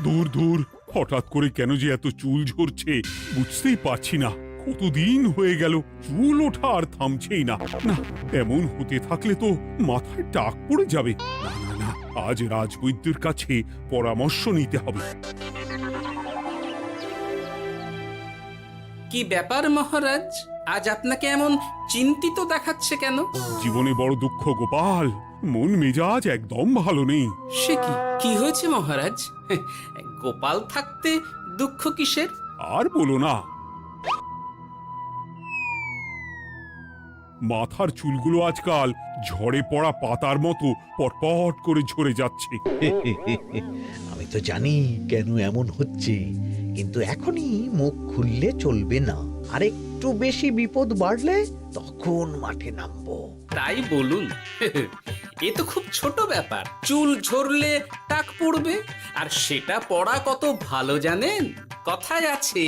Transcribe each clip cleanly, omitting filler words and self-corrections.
দূর দূর, হঠাৎ করে কেন যে এত চুল ঝরছে বুঝতেই পারছি না। কতদিন হয়ে গেল চুল ওঠা আর থামছেই না। না, এমন হতে থাকলে তো মাথায় টাক পড়ে যাবে। না না না, আজ রাজবৈদ্যের কাছে পরামর্শ নিতে হবে। কি ব্যাপার মহারাজ, আজ আপনাকে এমন চিন্তিত দেখাচ্ছে কেন? জীবনে বড় দুঃখ গোপাল, মন মেজাজ একদম ভালো নেই। সে কি কি হয়েছে মহারাজ? গোপাল থাকতে দুঃখ কিসের? আর বলো না, মাথার চুলগুলো আজকাল ঝড়ে পড়া পাতার মতো পটপট করে ঝরে যাচ্ছে। আমি তো জানি কেন এমন হচ্ছে, কিন্তু এখনই মুখ খুললে চলবে না। আর একটু বেশি বিপদ বাড়লে তখন মাঠে নামবো। তাই বলুন। এ তো খুব ছোট ব্যাপার, চুল ঝরলে টাক পড়বে, আর সেটা পড়া কত ভালো জানেন? কথায় আছে,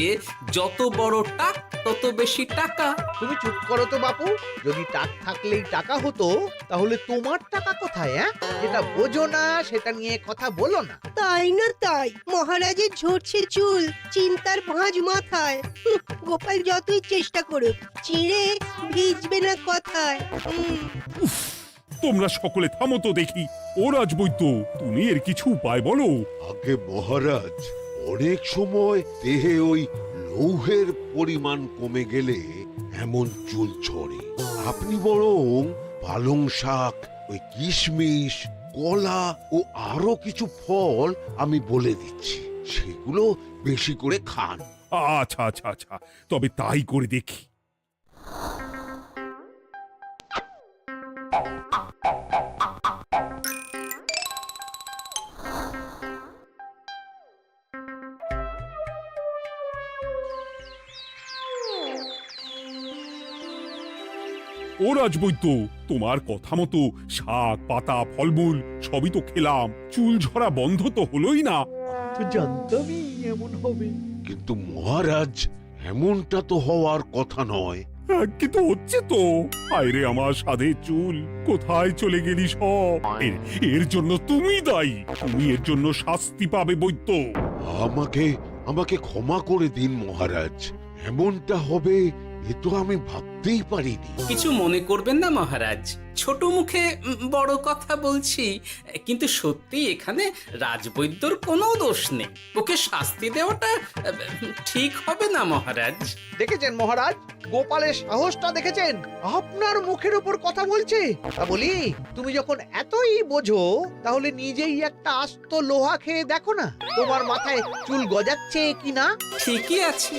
যত বড় টাক তত বেশি টাকা। তুমি চুপ করো তো বাপু। যদি টাক থাকলেই টাকা হতো, তাহলে তোমার টাকা কোথায়? যেটা বোঝো না সেটা নিয়ে কথা বলো না। তাই না তাই, মহারাজের ঝরছে চুল, চিন্তার ভাঁজ মাথায়। গোপাল যতই চেষ্টা করুক, চিড়ে ভিজবে না কথায়। তোমরা সকলে থামো তো দেখি। ও রাজবৈদ্য, তুমি এর কিছু উপায় বলো। আগে মহারাজ, অনেক সময় দেহে ওই লৌহের পরিমাণ কমে গেলে এমন চুল ঝরে। আপনি বরং পালং শাক, ওই কিশমিশ, কলা ও আরো কিছু ফল আমি বলে দিচ্ছি, সেগুলো বেশি করে খান। আচ্ছা আচ্ছা আচ্ছা, তবে তাই করে দেখি। ও রাজবৈদ্য, তোমার কথা মতো শাক পাতা ফলমূল সবই তো খেলাম, চুল ঝরা বন্ধ তো হলোই না। তো জানতামই এমন হবে। কিন্তু মহারাজ, এমনটা তো হওয়ার কথা নয়। কিন্তু হচ্ছে তো। আরে আমার সাধে চুল, কোথায় চলে গেলি সব? এর জন্য তুমি দায়ী। তুমি এর জন্য শাস্তি পাবে বৈদ্য। আমাকে আমাকে ক্ষমা করে দিন মহারাজ, এমনটা হবে এ তো আমি ভাবতেই পারিনি। কিছু মনে করবেন না মহারাজ, ছোট মুখে বড় কথা বলছি, কিন্তু সত্যি এখানে রাজবৈদ্যর কোনো দোষ নেই। ওকে শাস্তি দেওয়াটা ঠিক হবে না মহারাজ। দেখেছেন মহারাজ, গোপালের সাহসটা দেখেছেন? আপনার মুখের উপর কথা বলছে। তা বলি, তুমি যখন এতই বোঝো, তাহলে নিজেই একটা আস্ত লোহা খেয়ে দেখো না, তোমার মাথায় চুল গজাচ্ছে কিনা। ঠিকই আছে,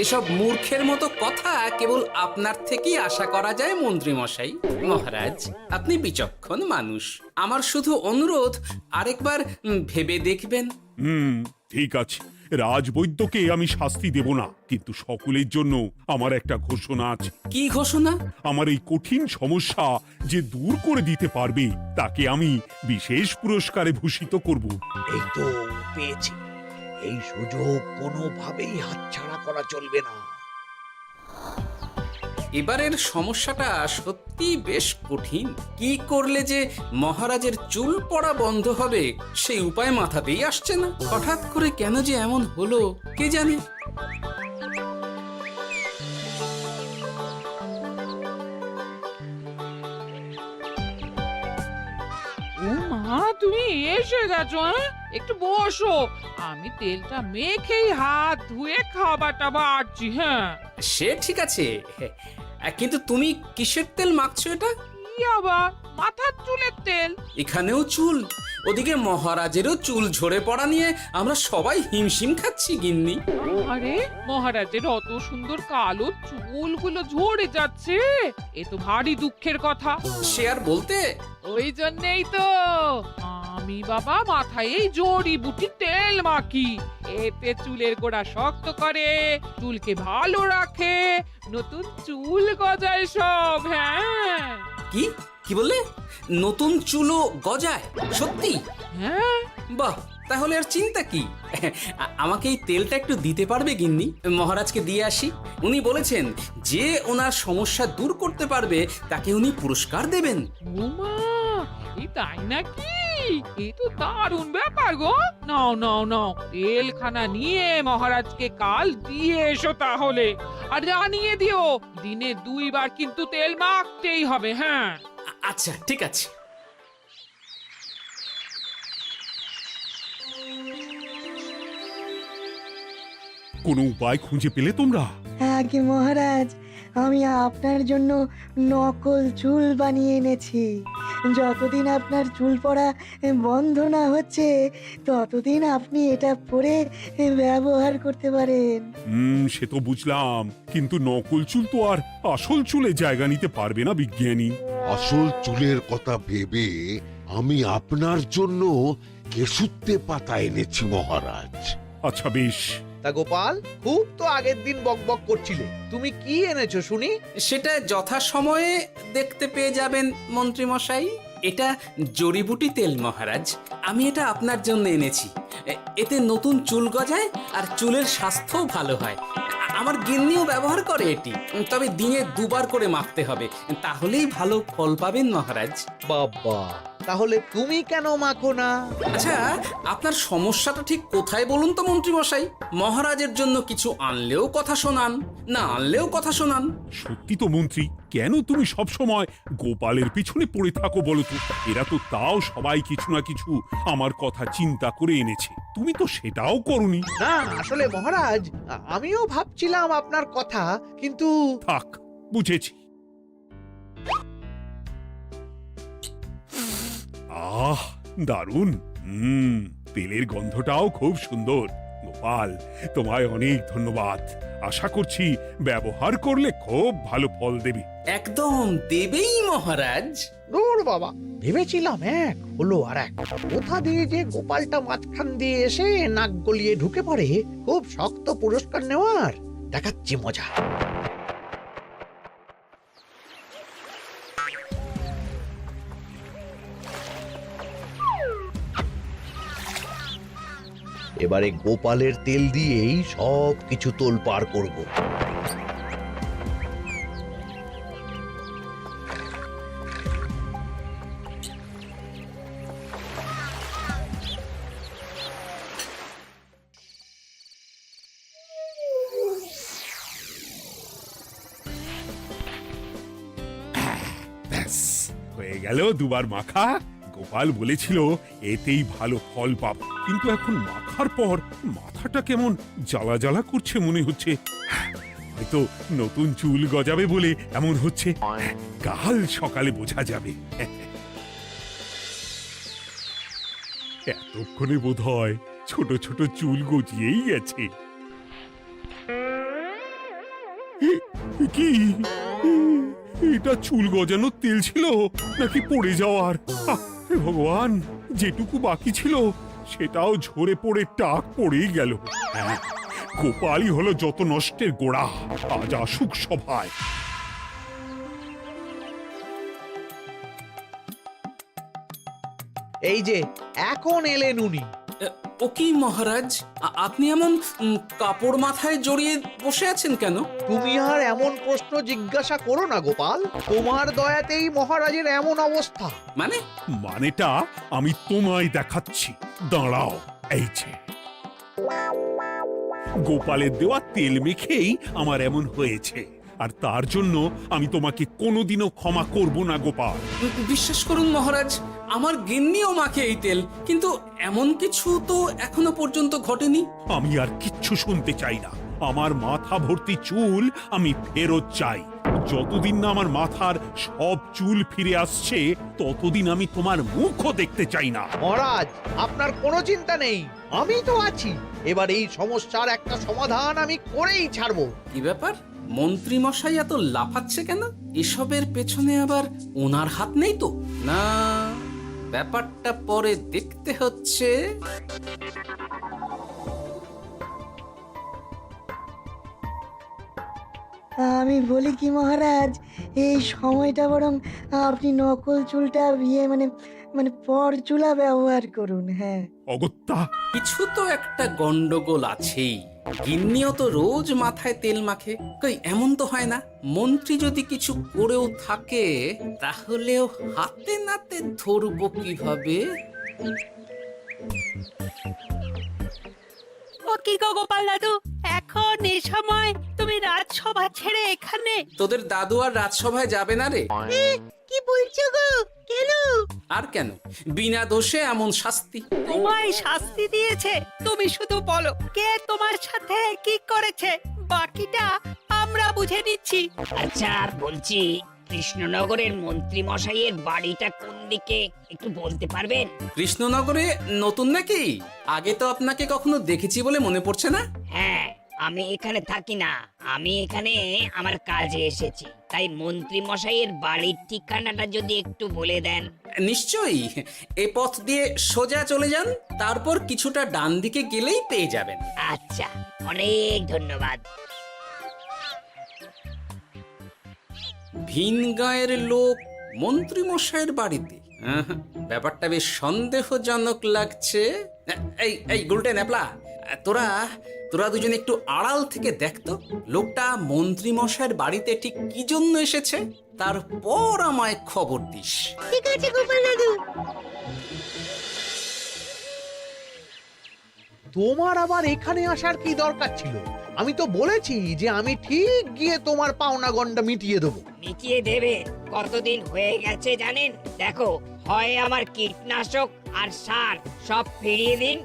এসব মূর্খের মতো কথা কেবল আপনার থেকেই আশা করা যায় মন্ত্রী মশাই। মহারাজ, আপনি বিচক্ষণ মানুষ, আমার শুধু অনুরোধ, আরেকবার ভেবে দেখবেন। ঠিক আছে, রাজবৈদ্যকে আমি শাস্তি দেব না, কিন্তু সকলের জন্য আমার একটা ঘোষণা আছে। কি ঘোষণা? আমার এই কঠিন সমস্যা যে দূর করে দিতে পারবে, তাকে আমি বিশেষ পুরস্কারে ভূষিত করব। এই তো পেয়েছি, এই সুযোগ কোনোভাবেই হাতছাড়া করা চলবে না। এবারের সমস্যাটা সত্যি বেশ কঠিন। কি করলে যে মহারাজের চুল পড়া বন্ধ হবে সেই উপায় মাথাতেই আসছে না। হঠাৎ করে কেন যে এমন হলো কে জানে। ও মা, তুমি এসে গেছো? একটু বসো, আমি তেলটা মেখেই হাত ধুয়ে খাবারটা বাড়ছি। হ্যাঁ, সে ঠিক আছে, কিন্তু তুমি কিসের তেল মাখছো এটা? কি আবার মাথার চুলের তেল? এখানেও চুল, ওদিকে মহারাজেরও চুল ঝরে পড়া নিয়ে আমরা সবাই হিমশিম খাচ্ছি গিন্নি। আরে, মহারাজের অত সুন্দর কালো চুলগুলো ঝরে যাচ্ছে, এ তো ভারী দুঃখের কথা। সে আর বলতে, ওই জন্যেই তো আমি বাবা মাথায় এই জড়িবুটি তেল মাখি। এতে চুলের গোড়া শক্ত করে, চুলকে ভালো রাখে, নতুন চুল গজায় সব। হ্যাঁ। কি কি বললে? নতুন চুলও গজায়? সত্যি? হ্যাঁ। বাহ, তাহলে আর চিন্তা কি। আমাকে এই তেলটা একটু দিতে পারবে গিন্নি? মহারাজকে দিয়ে আসি। উনি বলেছেন যে ওনার সমস্যা দূর করতে পারবে তাকে উনি পুরস্কার দেবেন। ওমা, এই তাই নাকি? এ তো দারুণ ব্যাপার গো। নাও নাও নাও, তেলখানা নিয়ে মহারাজকে কাল দিয়ে এসো তাহলে। আর জানিয়ে দিও, দিনে 2 বার কিন্তু তেল মাখতেই হবে। হ্যাঁ, আচ্ছা ঠিক আছে। কোনো উপায় খুঁজে পেলে তোমরা? আগে মহারাজ, আমি আপনার জন্য নকল চুল বানিয়ে এনেছি। যতদিন আপনার চুল পড়া বন্ধ না হচ্ছে ততদিন আপনি এটা পরে ব্যবহার করতে পারেন। সে তো বুঝলাম, কিন্তু নকল চুল তো আর আসল চুলে জায়গা নিতে পারবে না বিজ্ঞানী। আসল চুলের কথা ভেবে আমি আপনার জন্য কেশুত্তে পাতা এনেছি মহারাজ। আচ্ছা বেশ। তা গোপাল, খুব তো আগের দিন বকবক করছিলে, তুমি কি এনেছো শুনি? সেটা যথাসময়ে দেখতে পেয়ে যাবেন মন্ত্রী মশাই। এটা জড়িবুটি তেল মহারাজ, আমি এটা আপনার জন্য এনেছি। এতে নতুন চুল গজায় আর চুলের স্বাস্থ্যও ভালো হয়। আমার গিন্নিও ব্যবহার করে এটি, তবে দিনে 2 বার করে মাখতে হবে, তাহলেই ভালো ফল পাবেন মহারাজ। বাবা, তাহলে তুমি কেন মাখো না? আচ্ছা, আপনার সমস্যাটা ঠিক কোথায় বলুন তো মন্ত্রী মশাই? মহারাজের জন্য কিছু আনলেও কথা শোনান, না আনলেও কথা শোনান। সত্যি তো মন্ত্রী, কেন তুমি সব সময় গোপালের পিছনে পড়ে থাকো বলো তো? এরা তো তাও সবাই কিছু না কিছু আমার কথা চিন্তা করে এনেছে, তুমি তো সেটাও করনি। না আসলে মহারাজ, আমিও ভাবছিলাম আপনার কথা, কিন্তু থাক, বুঝেছি। আহ, দারুণ। তেলের গন্ধটাও খুব সুন্দর। গোপাল, তোমায় অনেক ধন্যবাদ। আশা করছি ব্যবহার করলে খুব ভালো ফল দেবে। একদম দেবেই মহারাজ। দূর বাবা, ভেবেছিলাম এক হলো আর এক। কোথা দিয়ে যে গোপালটা মাঝখান দিয়ে এসে নাক গলিয়ে ঢুকে পড়ে, খুব শক্ত পুরস্কার নেওয়ার। দেখাচ্ছি মজা। এবারে গোপালের তেল দিয়েই সব কিছু তোলপাড় করব। ব্যাস, হয়ে গেল 2 বার মাখা। গোপাল বলেছিল এতেই ভালো ফল পাবো, কিন্তু এখন মাখার পর মাথাটা কেমন জ্বালা জ্বালা করছে মনে হচ্ছে। হয়তো নতুন চুল গজাবে বলে এমন হচ্ছে। কাল সকালে বোঝা যাবে। এতক্ষণে বোধহয় ছোট ছোট চুল গজিয়েই গেছে। কি এটা চুল গজানোর তেল ছিল নাকি পড়ে যাওয়ার? হে ভগবান, যেটুকু বাকি ছিল সেটাও ঝরে পড়ে টাক পড়েই গেল। হ্যাঁ, গোপালই হলো যত নষ্টের গোড়া। আজ আসুক সভায়। এই যে এখন এলেন উনি। ও কি মহারাজ, আপনি এমন কাপড় মাথায় জড়িয়ে বসে আছেন কেন? তুমি আর এমন প্রশ্ন জিজ্ঞাসা করো না গোপাল, তোমার দয়াতেই মহারাজের এমন অবস্থা। মানেটা আমি তোমায় দেখাচ্ছি, দাঁড়াও। এই যে গোপালের দেওয়া তেল মেখেই আমার এমন হয়েছে, আর তার জন্য আমি তোমাকে কোনোদিনও ক্ষমা করব না গোপাল। বিশ্বাস করুন মহারাজ, আমার গিন্নিও মাখে এই তেল, কিন্তু এমন কিছু তো এখনো পর্যন্ত ঘটেনি। আমি আর কিচ্ছু শুনতে চাই না। আমার মাথা ভর্তি চুল আমি ফেরত চাই। যতদিন না আমার মাথার সব চুল ফিরে আসছে ততদিন আমি তোমার মুখও দেখতে চাই না। মহারাজ, আপনার কোনো চিন্তা নেই, আমি তো আছি। এবার এই সমস্যার একটা সমাধান আমি করেই ছাড়বো। কি ব্যাপার, মন্ত্রী মশাই এত লাফাচ্ছে কেন? এসবের পেছনে আবার ওনার হাত নেই তো? না, ব্যাপারটা পরে দেখতে হচ্ছে। আমি বলি কি মহারাজ, এই সময়টা বরং আপনি নকল চুলটা মানে পরচুলা ব্যবহার করুন। হ্যাঁ, অগত্যা, কিছু তো একটা গন্ডগোল আছেই। গিন্নিও তো রোজ মাথায় তেল মাখে, কই এমন তো হয় না। মন্ত্রী যদি কিছু করেও থাকে তাহলেও হাতে নাতে ধরবো কিভাবে? ও কি গো গোপাল দাদু, এখন এই সময় তুমি রাজসভা ছেড়ে এখানে? তোদের দাদু আর রাজসভায় যাবে না রে? কি বলছো গো? কেন? আর কেন, বিনা দোষে এমন শাস্তি। তোমায় শাস্তি দিয়েছে? তুমি শুধু বলো কে তোমার সাথে কি করেছে, বাকিটা আমরা বুঝে নিচ্ছি। আচ্ছা বলছি, কৃষ্ণনগরের মন্ত্রী মশাইয়ের বাড়িটা কোন দিকে একটু বলতে পারবেন? কৃষ্ণনগরে নতুন নাকি? আগে তো আপনাকে কখনো দেখেছি বলে মনে পড়ছে না। হ্যাঁ, আমি এখানে থাকি না, আমি এখানে আমার কাজে এসেছি, তাই মন্ত্রী মশাইয়ের বাড়ির ঠিকানাটা যদি একটু বলে দেন। নিশ্চয়ই, এ পথ দিয়ে সোজা চলে যান, তারপর কিছুটা ডান দিকে গেলেই পেয়ে যাবেন। আচ্ছা, অনেক ধন্যবাদ। ভিন গাঁয়ের লোক মন্ত্রী মশাইয়ের বাড়িতে, ব্যাপারটা বেশ সন্দেহজনক লাগছে। এই এই গুলটে ন্যাপলা, তোরা তোরা দুজন একটু আড়াল থেকে দেখতো লোকটা মন্ত্রী মশাইয়ের বাড়িতে ঠিক কি জন্য এসেছে, তারপর আমায় খবর দিস। ঠিক আছে গোপাল দাদু। তোমার আবার এখানে আসার কি দরকার ছিল? আমি তো বলেছি যে আমি ঠিক গিয়ে তোমার পাওনা গন্ডা মিটিয়ে দেবো। মিটিয়ে দেবে? কতদিন হয়ে গেছে জানেন? দেখো, হয় আমার কীটনাশক আর সার সব ফিরিয়ে দিন,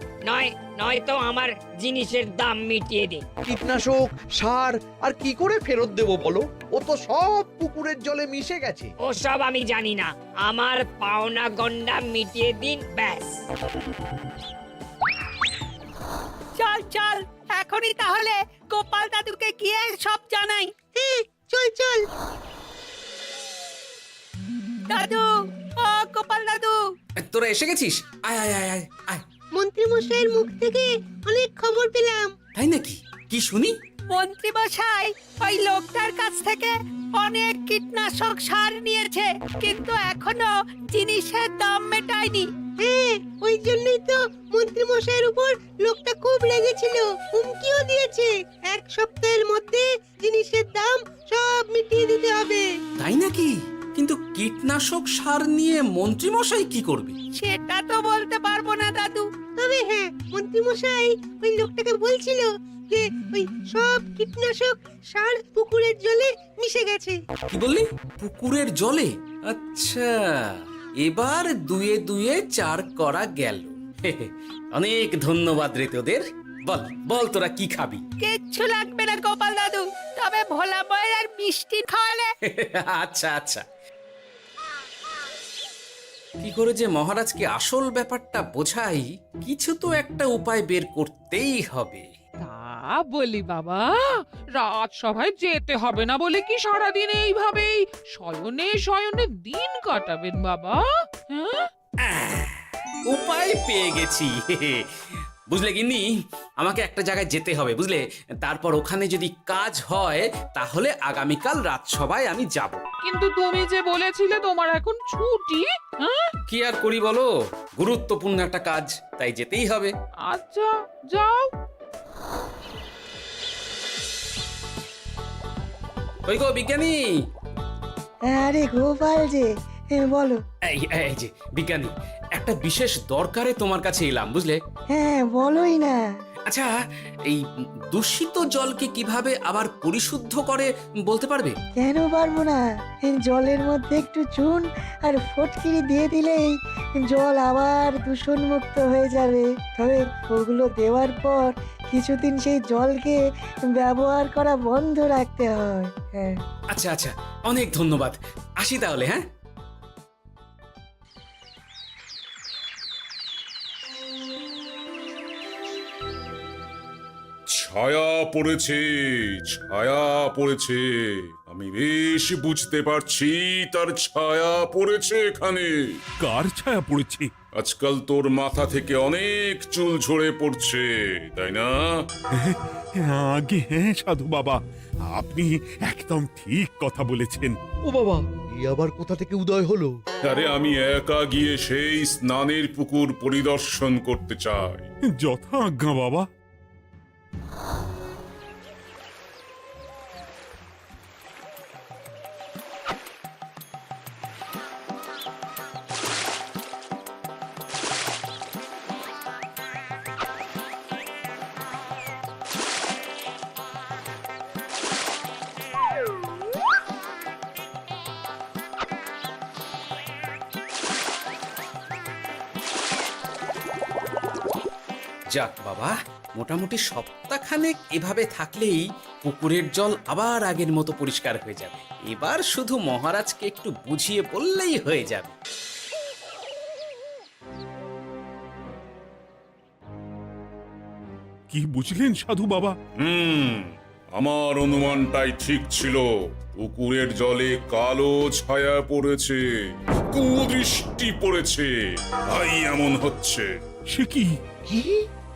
নয়তো আমার জিনিসের দাম মিটিয়ে দিন। কীটনাশক, সার আর কি করে ফেরত দেবো বলো? ও তো সব পুকুরের জলে মিশে গেছে। ওসব আমি জানি না, আমার পাওনা গন্ডা মিটিয়ে দিন, ব্যাস। চল চল, এখনই তাহলে গোপাল দাদুকে গিয়ে সব জানাই। চল চল। দাদু, ও গোপাল দাদু। তোরা এসে গেছিস? আয় আয় আয় আয় আয়। মন্ত্রী মশাইয়ের মুখ থেকে অনেক খবর পেলাম। তাই নাকি? কি শুনি? মন্ত্রী মশাই ওই লোকটার কাছ থেকে অনেক কীটনাশক সার নিয়েছে, কিন্তু এখনো জিনিসের দাম মেটায়নি। হ্যাঁ, ওই জন্যই তো মন্ত্রী মশাইয়ের উপর লোকটা খুব রেগেছিল, হুমকিও দিয়েছে 1 সপ্তাহের মধ্যে জিনিসের দাম সব মিটিয়ে দিতে হবে। তাই নাকি? কিন্তু কীটনাশক সার নিয়ে মন্ত্রী মশাই কি করবে? সেটা তো বলতে পারবো না দাদু। তবে হ্যাঁ, মন্ত্রী মশাই ওই লোকটাকে বলছিল যে ওই সব কীটনাশক সার পুকুরের জলে মিশে গেছে। কি বললি? পুকুরের জলে? আচ্ছা, এবার দুয়ে দুয়ে 4 করা গেল। অনেক ধন্যবাদ রে তোদের। বল বল, তোরা কি খাবি? কিচ্ছু লাগবে না গোপাল দাদু, তবে ভোলা বয়ের আর মিষ্টি খাওয়ালে। আচ্ছা আচ্ছা। কি করে যে মহারাজকে আসল ব্যাপারটা বোঝাই, কিছু তো একটা উপায় বের করতেই হবে। তা বলি বাবা, রাজসভায় যেতে হবে না বলে কি সারাদিন এইভাবেই শয়নে শয়নে দিন কাটাবেন বাবা? হ্যাঁ, উপায় পেয়ে গেছি। বুঝলে গিন্নি, আমাকে একটা জায়গায় যেতে হবে, বুঝলে? তারপর ওখানে যদি কাজ হয় তাহলে আগামীকাল রাজসভায় আমি যাব। কিন্তু তুমি যে বলেছিলে তোমার এখন ছুটি। হ্যাঁ, কি আর করি বলো, গুরুত্বপূর্ণ একটা কাজ, তাই যেতেই হবে। আচ্ছা যাও। কই গো বিজ্ঞানী? আরে গোপাল যে, বলো। এই যে বিজ্ঞানী, একটা বিশেষ দরকারে তোমার কাছে এলাম, বুঝলে? হ্যাঁ, বলোই না। আচ্ছা, এই দূষিত জলকে কিভাবে আবার পরিশুদ্ধ করে বলতে পারবে? কেন পারবো না? জলের মধ্যে একটু চুন আর ফটকিরি দিয়ে দিলেই জল আবার দূষণমুক্ত হয়ে যাবে। তবে ওগুলো দেওয়ার পর কিছুদিন সেই জলকে ব্যবহার করা বন্ধ রাখতে হয়। হ্যাঁ। আচ্ছা আচ্ছা, অনেক ধন্যবাদ, আসি তাহলে। হ্যাঁ, ছায়া পড়েছে, ছায়া পড়েছে, আমি বেশ বুঝতে পারছি তার ছায়া পড়েছে এখানে। কার ছায়া পড়েছে? আজকাল তোর মাথা থেকে অনেক চুল ঝরে পড়ছে, তাই না? আগে হ্যাঁ সাধু বাবা, আপনি একদম ঠিক কথা বলেছেন। ও বাবা, এই আবার কোথা থেকে উদয় হলো? আরে আমি একা গিয়ে সেই স্নানের পুকুর পরিদর্শন করতে চাই। যথা আজ্ঞা বাবা। যাক বাবা, মোটামুটি সপ্তাহখানেক এভাবে থাকলেই পুকুরের জল আবার আগের মতো পরিষ্কার হয়ে যাবে। এবার শুধু মহারাজকে একটু বুঝিয়ে বললেই হয়ে যাবে। কি বুঝলেন সাধু বাবা? আমার অনুমানটাই ঠিক ছিল। পুকুরের জলে কালো ছায়া পড়েছে, কুদৃষ্টি পড়েছে, তাই এমন হচ্ছে। সে কি? কি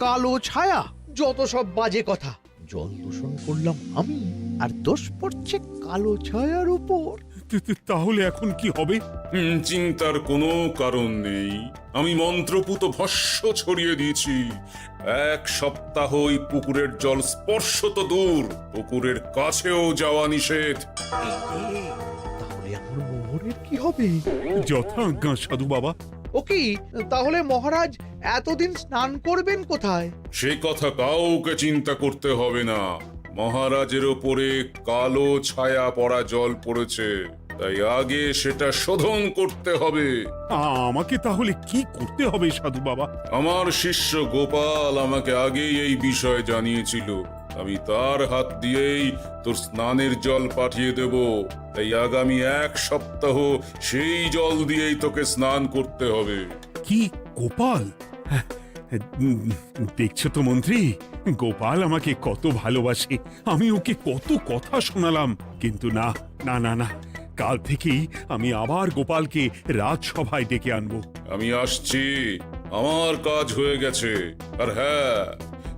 কালো ছায়া? যত সব বাজে কথা। জল দূষণ করলাম আমি, আর দোষ পড়ছে কালো ছায়ার উপর। তাহলে এখন কি হবে? চিন্তার কোনো কারণ নেই। আমি মন্ত্রপুত ভস্য ছড়িয়ে দিয়েছি। 1 সপ্তাহ ওই পুকুরের জল স্পর্শ তো দূর, পুকুরের কাছেও যাওয়া নিষেধ। তাহলে আমার মোহরের কি হবে? যথাজ্ঞা সাধু বাবা। ও কি, তাহলে মহারাজ এতদিন স্নান করবেন কোথায়? সে কথা কাউকে চিন্তা করতে হবে না। মহারাজের ওপরে কালো ছায়া পড়া জল পড়েছে, তাই আগে সেটা শোধন করতে হবে। আমাকে তাহলে কি করতে হবে সাধু বাবা? আমার শিষ্য গোপাল আমাকে আগেই এই বিষয় জানিয়েছিল। আমি তার হাত দিয়েই তোর স্নানের জল পাঠিয়ে দেব। তাই আগামী 1 সপ্তাহ সেই জল দিয়েই তোকে স্নান করতে হবে। কি গোপাল? দেখছো তো মন্ত্রী, গোপাল আমাকে কত ভালোবাসে। আমি ওকে কত কথা শোনালাম, কিন্তু না না না না, কাল থেকেই আমি আবার গোপালকে রাজসভায় ডেকে আনবো। আমি আসছি, আমার কাজ হয়ে গেছে। আর হ্যাঁ,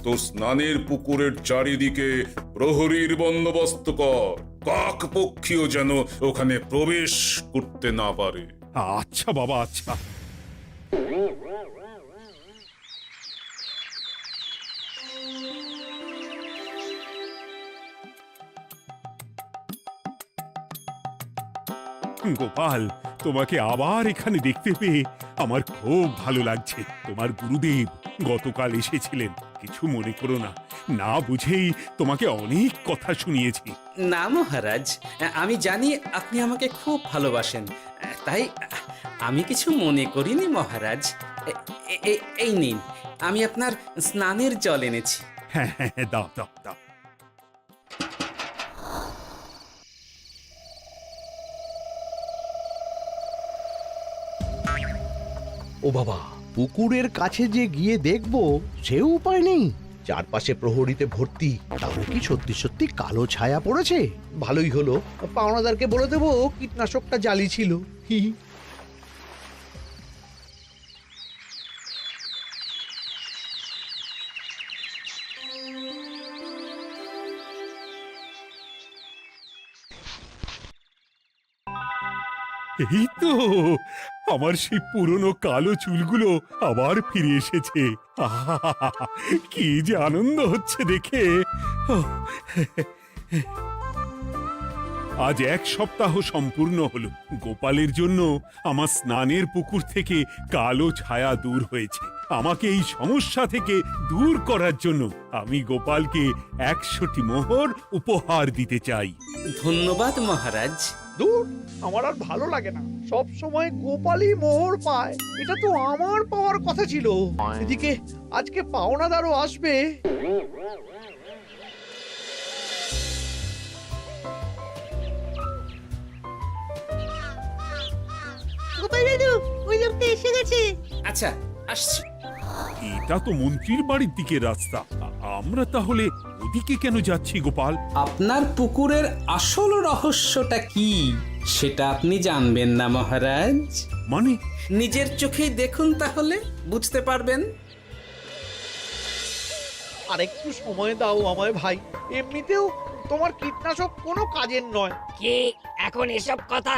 তোর স্নানের পুকুরের চারিদিকে প্রহরীর বন্দোবস্ত কর। কাক পক্ষীও যেন ওখানে প্রবেশ করতে না পারে। আচ্ছা বাবা, আচ্ছা। গোপাল, তোমাকে আবার এখানে দেখতে পেয়ে আমার খুব ভালো লাগছে। তোমার গুরুদেব গতকাল এসেছিলেন, কিছু মনে করো না। না বুঝেই তোমাকে অনেক কথা শুনিয়েছি। না মহারাজ, আমি জানি আপনি আমাকে খুব ভালোবাসেন, তাই আমি কিছু মনে করিনি মহারাজ। এই নিন, আমি আপনার স্নানের জল এনেছি। হ্যাঁ হ্যাঁ, দাও দাও দাও। ও বাবা, পুকুরের কাছে যে গিয়ে দেখবো সে উপায় নেই। চারপাশে প্রহরীতে ভর্তি, তাহলে কি সত্যি সত্যি কালো ছায়া পড়েছে? ভালোই হলো, পাওনাদারকে বলে দেবো কীটনাশকটা জালি ছিল। হি হি। এই তো আমার সেই পুরনো কালো চুলগুলো আবার ফিরে এসেছে। আহা, কি যে আনন্দ হচ্ছে দেখে। আজ 1 সপ্তাহ সম্পূর্ণ হলো। গোপালের জন্য আমার স্নানের পুকুর থেকে কালো ছায়া দূর হয়েছে। আমাকে এই সমস্যা থেকে দূর করার জন্য আমি গোপালকে 100টি মোহর উপহার দিতে চাই। ধন্যবাদ মহারাজ। দূর, আমার আর ভালো লাগে না। সব সময় গোপালই মোহর পায়, এটা তো আমার পাওয়ার কথা ছিল। এদিকে আজকে পাওনাদারও আসবে। গোপাল দাদু, ওই লোকটা এসে গেছে। আচ্ছা, আসছি। এটা তো মন্ত্রীর বাড়ির দিকে রাস্তা। আমরা তাহলে ওদিকে কেন যাচ্ছি গোপাল? আপনার পুকুরের আসল রহস্যটা কি সেটা আপনি জানবেন না মহারাজ? মানে? নিজের চোখেই দেখুন, তাহলে বুঝতে পারবেন। আর একটু সময় দাও আমায় ভাই, এমনিতেও তোমার কীটনাশক কোনো কাজের নয়। কি এখন এসব কথা?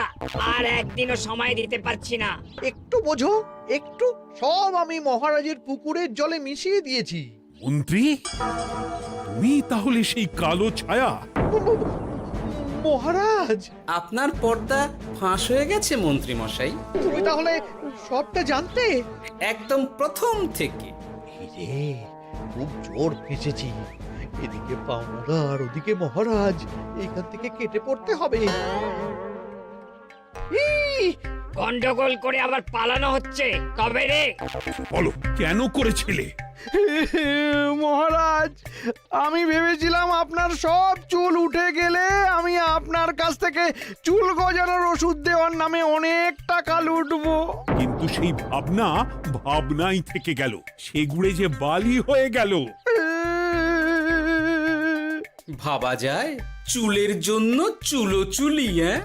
আর একদিনও সময় দিতে পারছি না। একটু বোঝো, একটু। সব আমি মহারাজের পুকুরের জলে মিশিয়ে দিয়েছি। মন্ত্রী, তুমি তাহলে সেই কালো ছায়া? মহারাজ, আপনার পর্দা ফাঁস হয়ে গেছে মন্ত্রী মশাই। তুমি তাহলে সবটা জানতে? একদম প্রথম থেকে। রে, খুব জোর ফেঁসেছি। এদিকে পাওনাদার, ওদিকে মহারাজ, এখান থেকে কেটে পড়তে হবে। গন্ডগোল করে আবার পালানো হচ্ছে তবে রে। বলো, কেন করেছিলে? মহারাজ, আমি ভেবেছিলাম আপনার সব চুল উঠে গেলে আমি আপনার কাছ থেকে চুল গজানোর ওষুধ দেওয়ার নামে অনেক টাকা লুটবো। কিন্তু সেই ভাবনা ভাবনাই থেকে গেল, সেগুড়ে যে বালি হয়ে গেল। ভাবা যায় চুলের জন্য চুলো চুলি, হ্যাঁ?